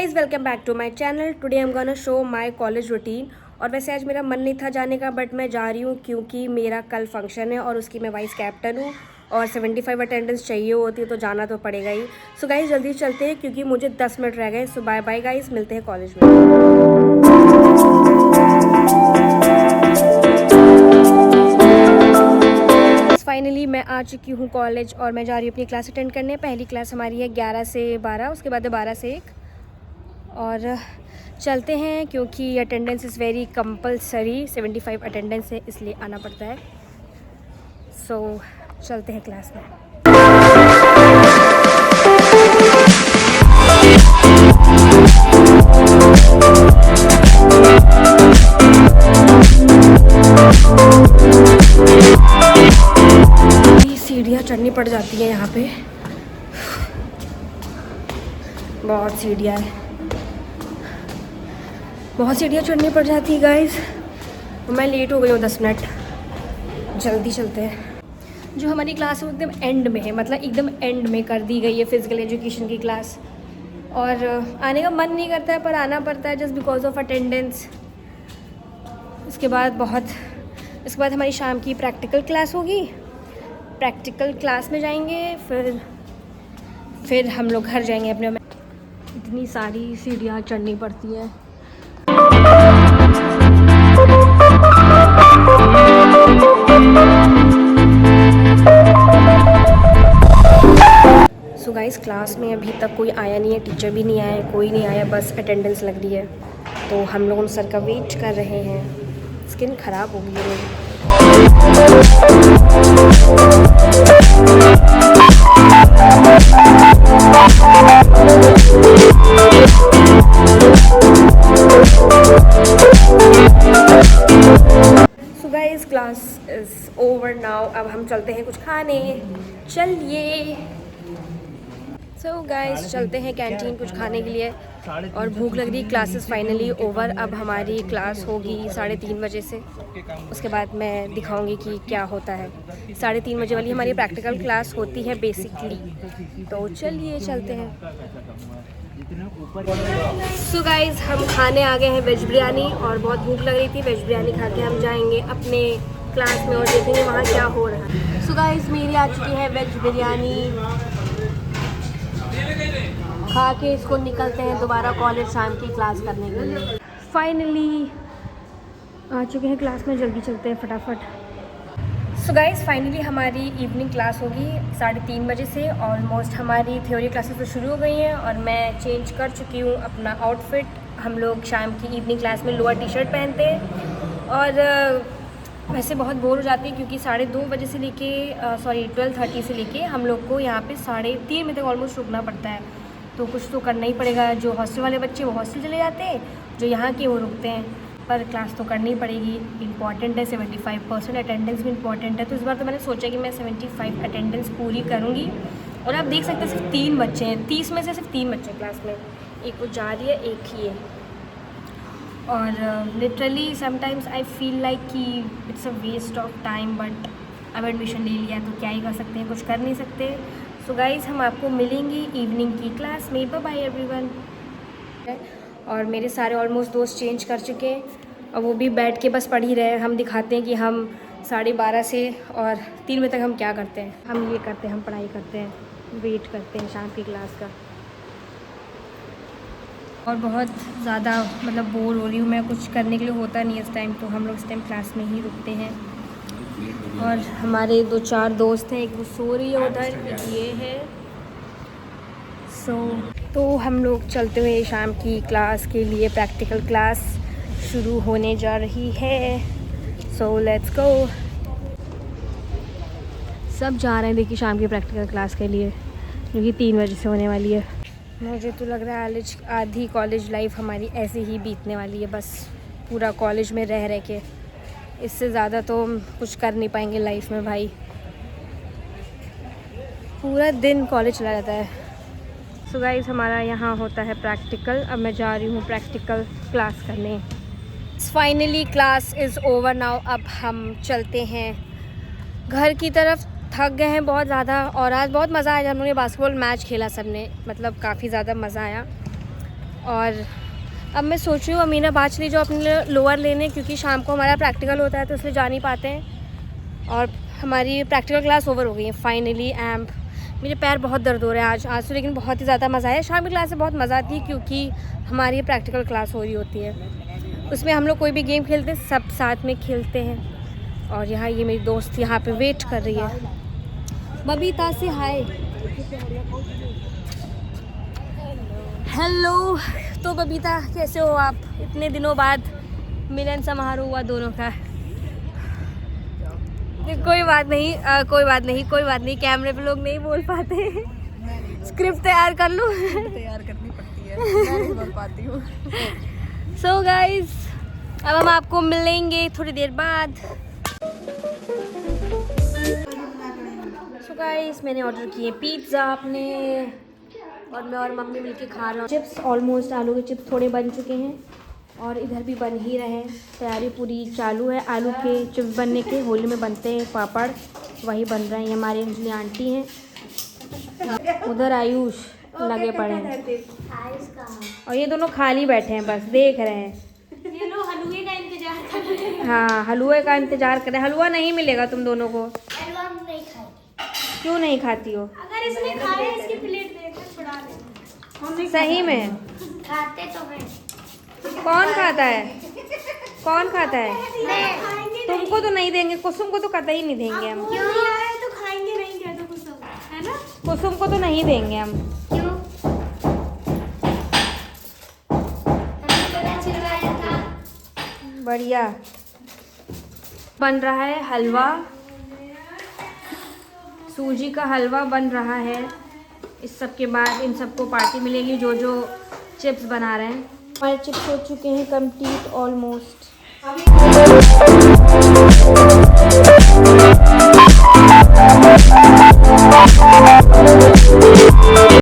Guys welcome back to my channel. Today I am gonna show my college routine. और वैसे आज मेरा मन नहीं था जाने का, बट मैं जा रही हूँ क्योंकि मेरा कल फंक्शन है और उसकी मैं वाइस कैप्टन हूँ और 75 अटेंडेंस चाहिए होती है, तो जाना तो पड़ेगा ही। सो गाइस जल्दी चलते हैं क्योंकि मुझे 10 मिनट रह गए। सो बाय बाय गाइस, मिलते हैं कॉलेज में। फाइनली मैं आ चुकी हूँ कॉलेज और मैं जा रही हूँ अपनी क्लास अटेंड करने। पहली क्लास हमारी है 11 से 12, उसके बाद 12 से 1 और चलते हैं क्योंकि attendance is very compulsory. 75 attendance है इसलिए आना पड़ता है। सो चलते हैं क्लास में। सीढ़ियाँ चढ़नी पड़ जाती है यहाँ पे, बहुत सीढ़ियाँ है, बहुत सीढ़ियाँ चढ़नी पड़ जाती है गाइस। मैं लेट हो गई हूँ 10 मिनट। जल्दी चलते हैं। जो हमारी क्लास है वो एकदम एंड में है, मतलब एकदम एंड में कर दी गई है फिज़िकल एजुकेशन की क्लास। और आने का मन नहीं करता है पर आना पड़ता है जस्ट बिकॉज ऑफ अटेंडेंस। इसके बाद हमारी शाम की प्रैक्टिकल क्लास होगी। प्रैक्टिकल क्लास में जाएंगे, फिर हम लोग घर जाएंगे अपने। इतनी सारी सीढ़ियाँ चढ़नी पड़ती है। सो गाइस क्लास में अभी तक कोई आया नहीं है, टीचर भी नहीं आया, कोई नहीं आया, बस अटेंडेंस लग रही है। तो हम लोग उन सर का वेट कर रहे हैं। स्किन ख़राब हो गई है मेरी। So guys class is over now. अब हम चलते हैं कुछ खाने। चलिए। सो गाइस चलते हैं कैंटीन कुछ खाने के लिए और भूख लग रही। Classes finally over. अब हमारी क्लास होगी 3:30 बजे से। उसके बाद मैं दिखाऊंगी कि क्या होता है। 3:30 बजे वाली हमारी प्रैक्टिकल क्लास होती है बेसिकली। तो चलिए चलते हैं। सो गाइस हम खाने आ गए हैं वेज बिरयानी और बहुत भूख लग रही थी। वेज बिरयानी खा के हम जाएंगे अपने क्लास में और देखेंगे वहाँ क्या हो रहा है। सो गाइस मेरी आ चुकी है वेज बिरयानी। खा के इसको निकलते हैं दोबारा कॉलेज शाम की क्लास करने के लिए। फाइनली आ चुके हैं क्लास में, जल्दी चलते हैं फटाफट। सो गाइस फाइनली हमारी इवनिंग क्लास होगी 3:30 बजे से। ऑलमोस्ट हमारी थ्योरी क्लासेस तो शुरू हो गई हैं और मैं चेंज कर चुकी हूँ अपना आउटफिट। हम लोग शाम की इवनिंग क्लास में लोअर टी शर्ट पहनते हैं और वैसे बहुत बोर हो जाती है क्योंकि 2:30 बजे से लेके 12:30 से लेके हम लोग को यहाँ पे 3:30 बजे तक ऑलमोस्ट रुकना पड़ता है। तो कुछ तो करना ही पड़ेगा। जो हॉस्टल वाले बच्चे वो हॉस्टल चले जाते हैं, जो यहाँ के वो रुकते हैं, पर क्लास तो करनी पड़ेगी। इम्पॉर्टेंट है, 75% अटेंडेंस भी इम्पॉर्टेंट है। तो इस बार तो मैंने सोचा कि मैं 75 अटेंडेंस पूरी करूँगी। और आप देख सकते हैं सिर्फ 3 बच्चे हैं, 30 में से सिर्फ 3 बच्चे क्लास में। एक वो जा रही है, एक ही है। और literally sometimes I feel like कि it's a waste of time, but अब एडमिशन ले लिया तो क्या ही कर सकते हैं, कुछ कर नहीं सकते। सो गाइज़ हम आपको मिलेंगे इवनिंग की क्लास में। Bye bye everyone. और मेरे सारे ऑलमोस्ट दोस्त चेंज कर चुके हैं और वो भी बैठ के बस पढ़ ही रहे हैं। हम दिखाते हैं कि हम 12:30 से और 3 बजे तक हम क्या करते हैं। हम ये करते हैं, हम पढ़ाई करते हैं, वेट करते हैं शाम की क्लास का। और बहुत ज़्यादा मतलब बोर हो रही हूँ मैं, कुछ करने के लिए होता नहीं इस टाइम, तो हम लोग इस टाइम क्लास में ही रुकते हैं। और हमारे 2-4 दोस्त हैं, एक वो सो रही है उधर, एक ये है। तो हम लोग चलते हुए शाम की क्लास के लिए, प्रैक्टिकल क्लास शुरू होने जा रही है। So let's go. सब जा रहे हैं देखिए शाम की प्रैक्टिकल क्लास के लिए, जो कि 3 बजे से होने वाली है। मुझे तो लग रहा है आधी कॉलेज लाइफ हमारी ऐसे ही बीतने वाली है, बस पूरा कॉलेज में रह के। इससे ज़्यादा तो हम कुछ कर नहीं पाएंगे लाइफ में भाई। पूरा दिन कॉलेज चला जाता है। सो गाइस हमारा यहाँ होता है प्रैक्टिकल। अब मैं जा रही हूँ प्रैक्टिकल क्लास करने। Finally class is over now. अब हम चलते हैं घर की तरफ। थक गए हैं बहुत ज़्यादा और आज बहुत मज़ा आया जब हम लोगों ने बास्केटबॉल मैच खेला। सब ने मतलब काफ़ी ज़्यादा मज़ा आया। और अब मैं सोच रही हूँ अमीना बात चली जो अपने लोअर लेने, क्योंकि शाम को हमारा प्रैक्टिकल होता है तो इसलिए जा नहीं पाते हैं। और हमारी प्रैक्टिकल क्लास ओवर हो गई है फाइनली। एम्प मेरे पैर बहुत दर्द हो रहे हैं आज तो, लेकिन बहुत ही ज़्यादा मज़ा आया। शाम की क्लास से बहुत मज़ा आती है क्योंकि हमारी प्रैक्टिकल क्लास हो रही होती है, उसमें हम लोग कोई भी गेम खेलते हैं सब साथ में खेलते हैं। और यहाँ ये मेरी दोस्त यहाँ पे वेट कर रही है। बबीता से हाय। हेलो। तो बबीता कैसे हो आप? इतने दिनों बाद मिलन समारोह हुआ दोनों का। कोई बात नहीं, कैमरे पे लोग नहीं बोल पाते। स्क्रिप्ट तैयार कर लूँ। तैयार करनी पड़ती है, मैं नहीं बोल पाती हूँ। सो गाइज अब हम आपको मिलेंगे थोड़ी देर बाद। सो गाइज मैंने ऑर्डर किए पिज़्ज़ा अपने, और मैं और मम्मी मिलके खा रहे हैं। चिप्स ऑलमोस्ट, आलू के चिप्स थोड़े बन चुके हैं और इधर भी बन ही रहे हैं। तैयारी पूरी चालू है आलू के चिप्स बनने के। होली में बनते हैं पापड़, वही बन रहे हैं। ये हमारी अंजलि आंटी हैं, उधर आयुष लगे पड़े हैं और ये दोनों खाली बैठे हैं बस देख रहे हैं। ये लोग हलवे का इंतजार कर रहे हैं। हाँ हलवे का इंतजार कर रहे हैं। हलवा नहीं मिलेगा तुम दोनों को। हलवा नहीं खाती। क्यों नहीं खाती हो? अगर इसने खाया इसकी प्लेट देकर छुड़ा देना। सही में खाते तो हैं। कौन खाता है? कौन खाता है? मैं। तुमको तो नहीं देंगे, कुसुम को तो कतई नहीं देंगे हम। क्यों? आया तो खाएंगे नहीं क्या तो कुछ है ना? कुसुम को तो नहीं देंगे हम। क्यों? पता चिल्लाया था। बढ़िया बन रहा है हलवा, सूजी का हलवा बन रहा है। इस सब के बाद इन सबको पार्टी मिलेगी जो जो चिप्स बना रहे हैं। हमारे चिप्स हो चुके हैं कंप्लीट ऑलमोस्ट।